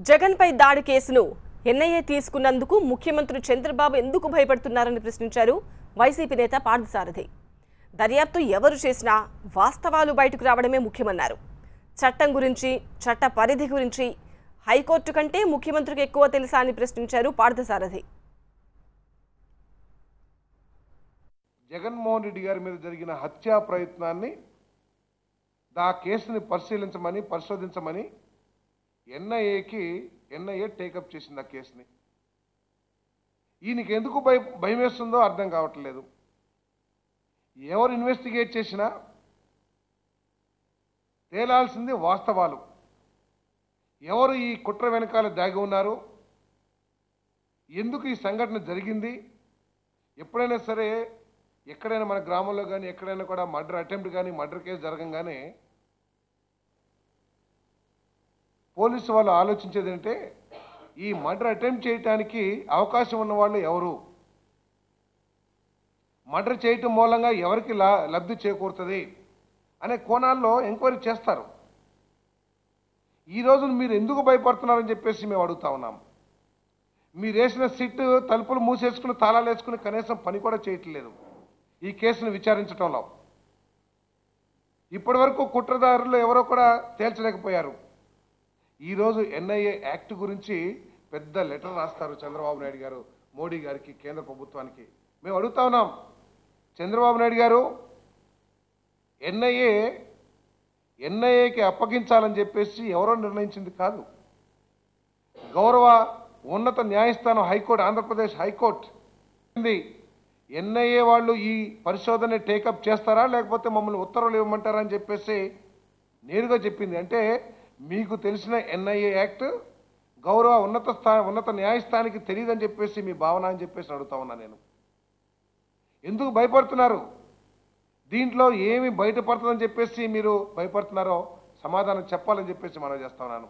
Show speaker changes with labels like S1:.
S1: జగన్ పై దాడి కేసును ఎన్ఐఏ తీసుకున్నందుకు ముఖ్యమంత్రి చంద్రబాబు ఎందుకు భయపడుతున్నారని ప్రశ్నించారు వైసీపీ నేత పార్థసారథి. దర్యాప్తు ఎవరు చేసినా వాస్తవాలు బయటకు రావడమే ముఖ్యమన్నారు. చట్టం గురించి, చట్ట పరిధి గురించి హైకోర్టు కంటే ముఖ్యమంత్రికి ఎక్కువ తెలుసా అని ప్రశ్నించారు పార్థసారథి.
S2: జగన్మోహన్ రెడ్డి గారి మీద జరిగిన హత్యా ప్రయత్నాన్ని ఆ కేసుని పరిశోధించమని ఎన్ఐఏ టేకప్ చేసింది. ఆ కేసుని ఈయనకి ఎందుకు భయం వేస్తుందో అర్థం కావట్లేదు. ఎవరు ఇన్వెస్టిగేట్ చేసినా తేలాల్సింది వాస్తవాలు. ఎవరు ఈ కుట్ర వెనకాల దాగి ఉన్నారు, ఎందుకు ఈ సంఘటన జరిగింది. ఎప్పుడైనా సరే ఎక్కడైనా మన గ్రామంలో కానీ ఎక్కడైనా కూడా మర్డర్ అటెంప్ట్ కానీ మర్డర్ కేసు జరగంగానే పోలీసు వాళ్ళు ఆలోచించేది అంటే ఈ మర్డర్ అటెంప్ట్ చేయడానికి అవకాశం ఉన్న వాళ్ళు ఎవరు, మర్డర్ చేయటం మూలంగా ఎవరికి లబ్ధి చేకూరుతుంది అనే కోణాల్లో ఎంక్వైరీ చేస్తారు. ఈరోజు మీరు ఎందుకు భయపడుతున్నారని చెప్పేసి మేము అడుగుతా ఉన్నాం. మీరు వేసిన సిట్ తలుపులు మూసేసుకుని తాళాలు వేసుకుని కనీసం పని కూడా చేయట్లేదు ఈ కేసును విచారించడంలో. ఇప్పటి వరకు కుట్రదారులు ఎవరో కూడా తేల్చలేకపోయారు. ఈరోజు ఎన్ఐఏ యాక్ట్ గురించి పెద్ద లెటర్ రాస్తారు చంద్రబాబు నాయుడు గారు మోడీ గారికి, కేంద్ర ప్రభుత్వానికి. మేము అడుగుతా ఉన్నాం, చంద్రబాబు నాయుడు గారు ఎన్ఐఏకి అప్పగించాలని చెప్పేసి ఎవరో నిర్ణయించింది కాదు. గౌరవ ఉన్నత న్యాయస్థానం హైకోర్టు, ఆంధ్రప్రదేశ్ హైకోర్టు ఎన్ఐఏ వాళ్ళు ఈ పరిశోధన టేకప్ చేస్తారా లేకపోతే మమ్మల్ని ఉత్తర్వులు ఇవ్వమంటారా అని చెప్పేసి నేరుగా చెప్పింది. అంటే మీకు తెలిసిన ఎన్ఐఏ యాక్ట్ గౌరవ ఉన్నత న్యాయస్థానానికి తెలియదని చెప్పేసి మీ భావన అని చెప్పేసి అడుగుతా ఉన్నా నేను. ఎందుకు భయపడుతున్నారు? దీంట్లో ఏమి బయటపడుతుందని చెప్పేసి మీరు భయపడుతున్నారో సమాధానం చెప్పాలని చెప్పేసి మనం చేస్తా ఉన్నాను.